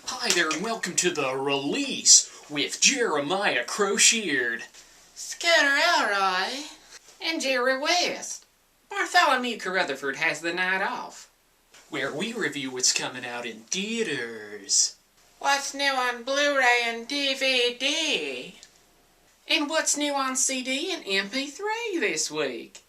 Hi there and welcome to the release with Jeremiah Crochet. Scooter Elroy and Jerry West. Bartholomew Carrutherford has the night off, where we review what's coming out in theaters, what's new on Blu-ray and DVD, and what's new on CD and MP3 this week.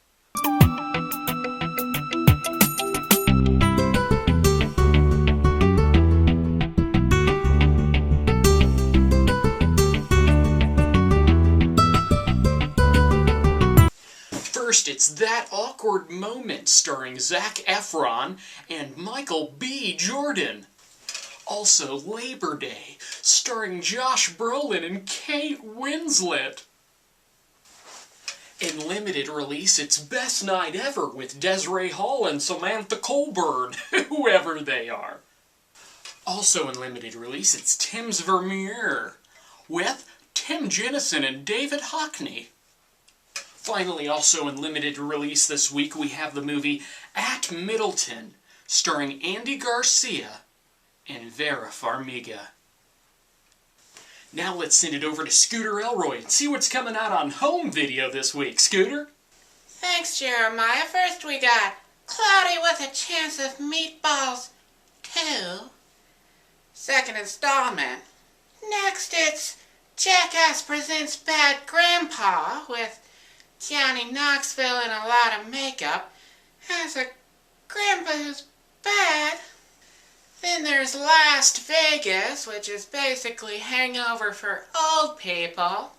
First, it's That Awkward Moment, starring Zac Efron and Michael B. Jordan. Also, Labor Day, starring Josh Brolin and Kate Winslet. In limited release, it's Best Night Ever with Desiree Hall and Samantha Colburn, whoever they are. Also in limited release, it's Tim's Vermeer with Tim Jennison and David Hockney. Finally, also in limited release this week, we have the movie At Middleton, starring Andy Garcia and Vera Farmiga. Now let's send it over to Scooter Elroy and see what's coming out on home video this week. Scooter? Thanks, Jeremiah. First we got Cloudy with a Chance of Meatballs 2, second installment. Next it's Jackass Presents Bad Grandpa with Johnny Knoxville in a lot of makeup as a grandpa who's bad. Then there's Las Vegas, which is basically Hangover for old people.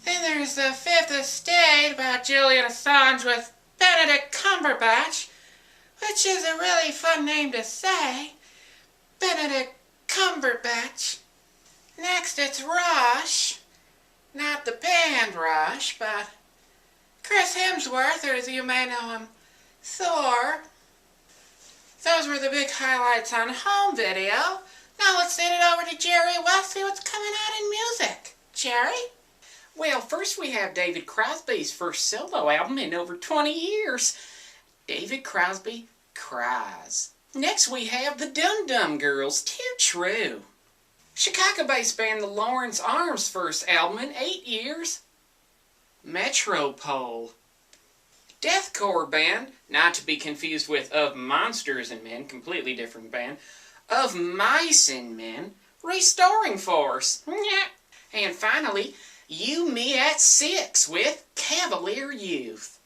Then there's The Fifth Estate about Julian Assange with Benedict Cumberbatch, which is a really fun name to say. Benedict Cumberbatch. Next it's Rush. Not the band Rush, but Chris Hemsworth, or as you may know him, Thor. Those were the big highlights on home video. Now let's send it over to Jerry West, see what's coming out in music. Jerry? Well, first we have David Crosby's first solo album in over 20 years. David Crosby Cries. Next we have the Dum Dum Girls, Too True. Chicago-based band the Lawrence Arms' first album in 8 years. Metropole. Deathcore band, not to be confused with Of Monsters and Men, completely different band. Of Mice and Men, Restoring Force. And finally, You Me at 6 with Cavalier Youth.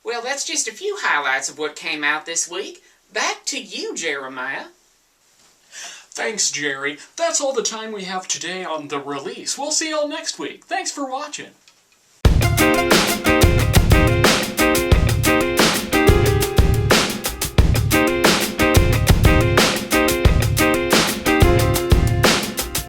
Well, that's just a few highlights of what came out this week. Back to you, Jeremiah. Thanks, Jerry. That's all the time we have today on The Release. We'll see y'all next week. Thanks for watching.